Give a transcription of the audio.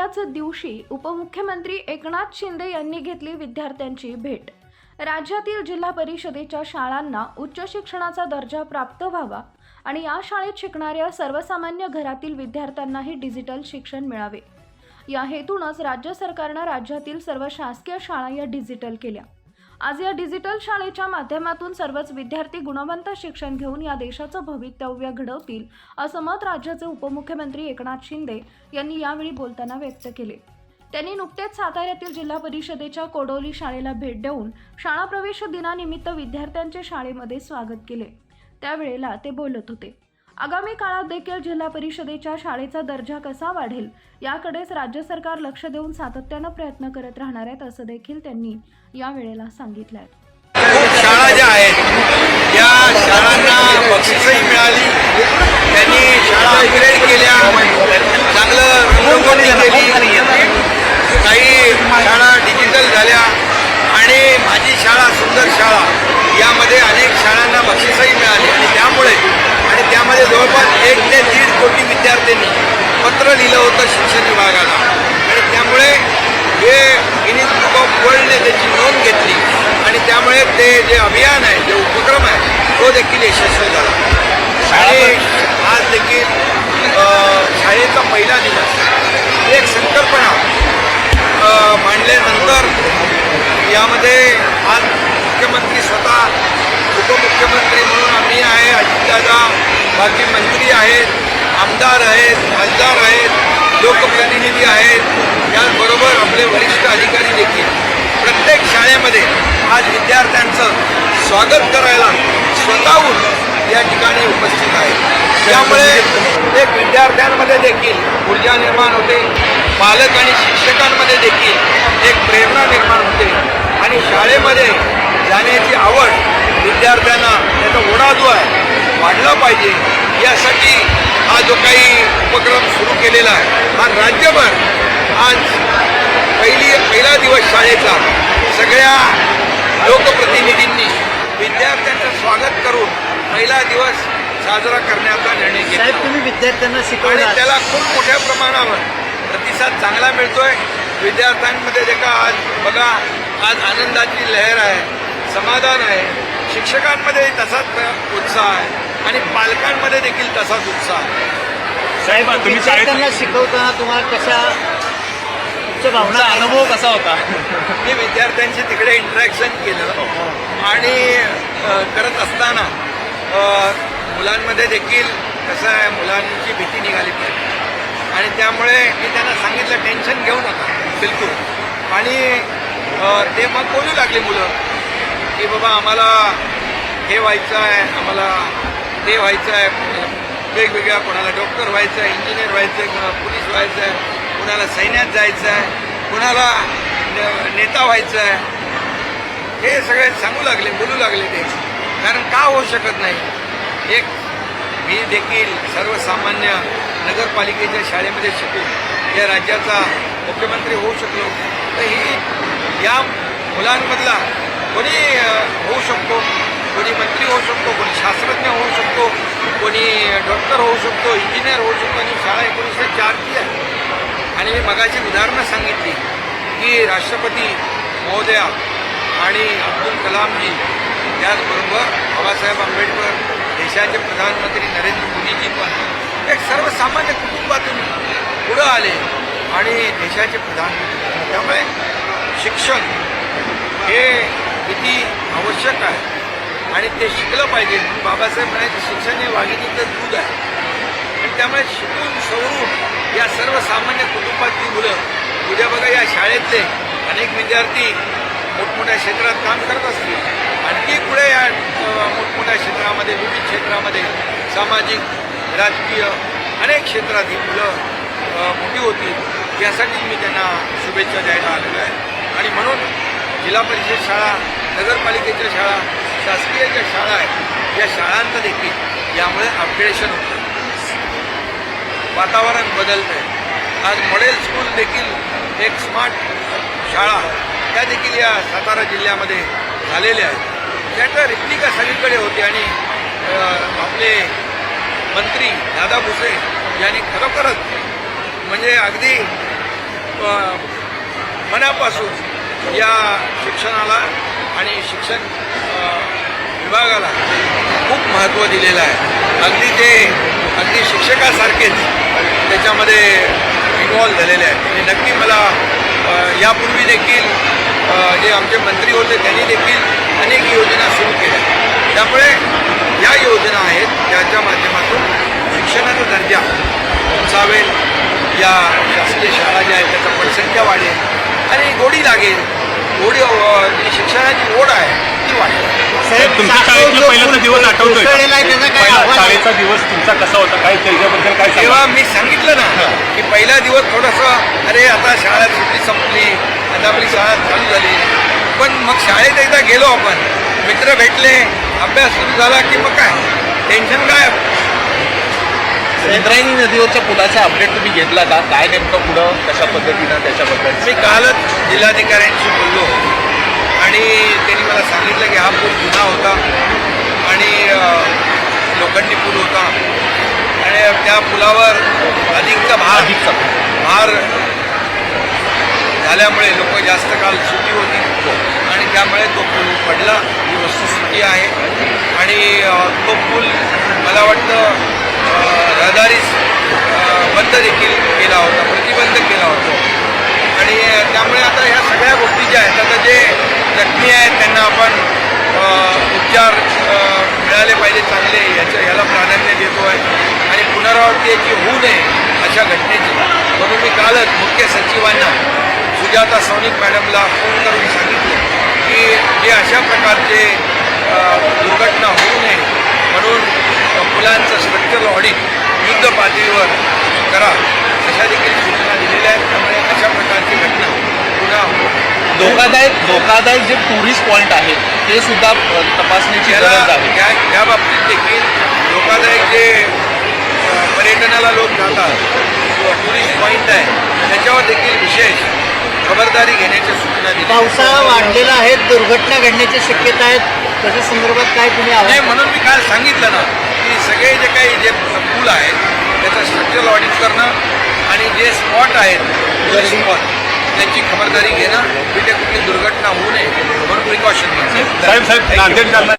याच दिवशी उपमुख्यमंत्री एकनाथ शिंदे यांनी घेतली विद्यार्थ्यांची भेट। राज्यातील जिल्हा परिषदेच्या शाळांना उच्च शिक्षणाचा दर्जा प्राप्त व्हावा आणि या शाळेत शिकणाऱ्या सर्वसामान्य घरातील विद्यार्थ्यांनाही डिजिटल शिक्षण मिळावे, या हेतूनच राज्य सरकारने राज्यातील सर्व शासकीय शाळा या डिजिटल केल्या। आज या डिजिटल शाळेच्या माध्यमातून सर्वच विद्यार्थी गुणवंत शिक्षण घेऊन या देशाचं भवितव्य घडवतील, असं मत राज्याचे उपमुख्यमंत्री एकनाथ शिंदे यांनी यावेळी बोलताना व्यक्त केले। त्यांनी नुकतेच साताऱ्यातील जिल्हा परिषदेच्या कोडोली शाळेला भेट देऊन शाळा प्रवेश दिनानिमित्त विद्यार्थ्यांचे शाळेमध्ये स्वागत केले। त्यावेळेला ते बोलत होते। आगामी काळात देखील जिल्हा परिषदेच्या शाळेचा दर्जा कसा वाढेल याकडेच राज्य सरकार लक्ष देऊन सातत्याने प्रयत्न करत राहणार आहेत, असं देखील त्यांनी या वेळेला सांगितलंय। शाळा ज्या आहेत या शाळांना बक्षीसही मिळाली, त्यांनी शाळा अपग्रेड केल्या, चांगलं रंगवणी केली, काही शाळा डिजिटल झाल्या आणि माझी शाळा सुंदर शाळा यामध्ये अनेक शाळांना बक्षीसही मिळाली आणि त्यामध्ये जवळपास 1 ते 1.5 कोटी विद्यार्थ्यांनी पत्र लिहिलं होतं शिक्षण विभागाला आणि त्यामुळे हे गिनीज बुक ऑफ वर्ल्डने त्याची नोंद घेतली आणि त्यामुळे ते जे अभियान आहे, जे उपक्रम आहे तो देखील यशस्वी झाला। आणि आज देखील शाळेचा पहिला दिवस एक संकल्पना मांडल्यानंतर यामध्ये आज मुख्यमंत्री स्वतः, उपमुख्यमंत्री म्हणून आम्ही आहे, अजितदादा, बाकी मंत्री आहेत, आमदार आहेत, खासदार आहेत, लोकप्रतिनिधी आहेत, त्याचबरोबर आपले वरिष्ठ अधिकारी देखील प्रत्येक शाळेमध्ये आज विद्यार्थ्यांचं स्वागत करायला स्वतःहून या ठिकाणी उपस्थित आहे। त्यामुळे एक विद्यार्थ्यांमध्ये देखील ऊर्जा निर्माण होते, पालक आणि शिक्षकांमध्ये देखील एक प्रेरणा निर्माण होते आणि शाळेमध्ये जाण्याची आवड विद्यार्थ्यांना, त्याचा ओढा जो आहे वाढला पाहिजे, यासाठी हा जो काही उपक्रम सुरू केलेला आहे हा राज्यभर आज पहिला दिवस शाळेचा सगळ्या लोकप्रतिनिधींनी विद्यार्थ्यांचं स्वागत करून पहिला दिवस साजरा करण्याचा निर्णय घेतला। तुम्ही विद्यार्थ्यांना शिकवलं आणि त्याला खूप मोठ्या प्रमाणावर प्रतिसाद चांगला मिळतोय विद्यार्थ्यांमध्ये। देखा आज बघा, आज आनंदाची लहर आहे, समाधान आहे, शिक्षकांमध्ये तसाच उत्साह आहे आणि पालकांमध्ये देखील तसाच उत्साह आहे। साहेब, तुम्ही विद्यार्थ्यांना शिकवताना तुम्हाला कशा भावना, अनुभव कसा होता? मी विद्यार्थ्यांशी तिकडे इंटरॅक्शन केलं आणि करत असताना मुलांमध्ये देखील कसं आहे, मुलांची भीती निघाली पाहिजे आणि त्यामुळे मी त्यांना सांगितलं टेन्शन घेऊ नका बिलकुल। आणि ते मग बोलू लागले मुलं की बाबा आम्हाला हे व्हायचं आहे, आम्हाला ते व्हायचं आहे, वेगवेगळ्या, कोणाला डॉक्टर व्हायचं आहे, इंजिनियर व्हायचं आहे, कोणाला पोलीस व्हायचं आहे, कोणाला सैन्यात जायचं आहे, कोणाला नेता व्हायचं आहे, हे सगळे सांगू लागले, बोलू लागले ते। कारण का होऊ शकत नाही? एक मी देखील सर्वसामान्य नगरपालिकेच्या शाळेमध्ये शिकून या राज्याचा मुख्यमंत्री होऊ शकलो, तर ही या मुलांमधला कोणी होऊ शकतो, कोणी मंत्री होऊ शकतो, कोणी शास्त्रज्ञ होऊ शकतो, कोणी डॉक्टर होऊ शकतो, इंजिनियर होऊ शकतो आणि शाळा 1904ची आहे। आणि मी मगाची उदाहरणं सांगितली की राष्ट्रपती महोदया आणि अब्दुल कलामजी, त्याचबरोबर बाबासाहेब आंबेडकर, देशाचे प्रधानमंत्री नरेंद्र मोदीजी पण एक सर्वसामान्य कुटुंबातून पुढं आले आणि देशाचे प्रधानमंत्री। त्यामुळे शिक्षण हे किती आवश्यक आहे आणि ते शिकलं पाहिजे। बाबासाहेब म्हणायचे शिक्षण हे वाघिणीचं दूध आहे आणि त्यामुळे शिकून सवरून या सर्वसामान्य कुटुंबातली मुलं उद्या बघा या शाळेतले अनेक विद्यार्थी मोठमोठ्या क्षेत्रात काम करत असतील, आणखी पुढे या मोठमोठ्या क्षेत्रामध्ये, विविध क्षेत्रामध्ये, सामाजिक, राजकीय अनेक क्षेत्रात ही मुलं मोठी होतील, यासाठी मी त्यांना शुभेच्छा द्यायला आलेलो आहे। आणि म्हणून जिल्हा परिषद शाळा, नगरपालिकेच्या शाळा, शासकीय ज्या शाळा आहेत या शाळांचं देखील यामुळे अपग्रेडेशन होतं, वातावरण बदलतं आहे। आज मॉडेल स्कूल देखील एक स्मार्ट शाळा त्या देखील या सातारा जिल्ह्यामध्ये झालेल्या आहेत। त्याचा रिप्लिका सगळीकडे होते आणि आपले मंत्री दादा भुसे यांनी खरोखरच म्हणजे अगदी मनापासून या शिक्षणाला आणि शिक्षण विभागाला खूप महत्त्व दिलेलं आहे. अगदी शिक्षकासारखेच त्याच्यामध्ये इन्व्हॉल्व झालेले आहेत. आणि नक्की मला यापूर्वी देखील जे आमचे मंत्री होते त्यांनी देखील अनेक योजना सुरू केल्या. त्यामुळे या योजना आहेत ज्याच्या माध्यमातून शिक्षणाचा दर्जा उंचावेल, या शासकीय शाळा ज्या आहेत त्याचा पटसंख्या वाढेल आणि गोडी लागेल. जी शिक्षणाची ओढ आहे ती वाढेल. साहेब, तुमच्या शाळेतला पहिला दिवस आठवतोय का? कोसळलेला आहे, त्याचा काय पहिला आव्हान आहे? शाळेचा दिवस तुमचा कसा होता, काय त्याच्याबद्दल काय सांगा? तेव्हा मी सांगितलं ना की पहिला दिवस थोडंसं अरे आता शाळा सुट्टी संपली, आता आपली शाळा चालू झाली. पण मग शाळेत एकदा गेलो आपण, मित्र भेटले, अभ्यास सुरू झाला की मग काय टेन्शन काय. इंद्रायणी नदीवरच्या पुलाचा अपडेट तुम्ही घेतला का? काय नेमकं पुढं कशा पद्धतीनं त्याच्याबद्दल? मी कालच जिल्हाधिकाऱ्यांशी बोललो आणि त्यांनी मला सांगितलं की हा पूल जुना होता आणि लोखंडी पूल होता आणि त्या पुलावर अधिकचा भार झाल्यामुळे लोक जास्त काल सुट्टी होती आणि त्यामुळे तो पूल पडला. ही वस्तुस्थिती आहे. आणि तो पूल मला वाटतं रहदारीस बंद देखील केला होता, प्रतिबंध केला होता. आणि त्यामुळे आता ह्या सगळ्या गोष्टी ज्या आहेत, आता जे जखमी आहेत त्यांना आपण उपचार मिळाले पाहिजे चांगले, ह्याला प्राधान्य देतो आहे. आणि पुनरावृत्ती याची होऊ नये अशा घटनेची म्हणून मी कालच मुख्य सचिवांना सुजाता सौनिक मॅडमला फोन करून सांगितलं की जे अशा प्रकारचे दुर्घटना होऊ नये म्हणून पुलांचं स्ट्रक्चरल ऑडिट युद्ध पातळीवर करा अशा देखील सूचना दिलेल्या आहेत. त्यामुळे अशा प्रकारची घटना पुन्हा धोकादायक जे टुरिस्ट पॉईंट आहेत ते सुद्धा तपासण्याची गरज आहे. या बाबतीत देखील धोकादायक जे पर्यटनाला लोक जातात, टुरिस्ट पॉईंट आहे त्याच्यावर देखील विशेष खबरदारी घेण्याच्या सूचना दिल्या. पावसाळा वाढलेला आहे, दुर्घटना घडण्याची शक्यता आहे, त्याच्या संदर्भात काय तुम्ही नाही आव्हान? म्हणून मी काल सांगितलं ना की सगळे जे काही जे पूल आहेत त्याचं स्ट्रक्चरल ऑडिट करणं आणि जे स्पॉट आहेत स्पॉट त्याची खबरदारी घेणं, तिथे कुठली दुर्घटना होऊ नये म्हणून प्रिकॉशन घ्यायचं. साहेब नांदेड जालना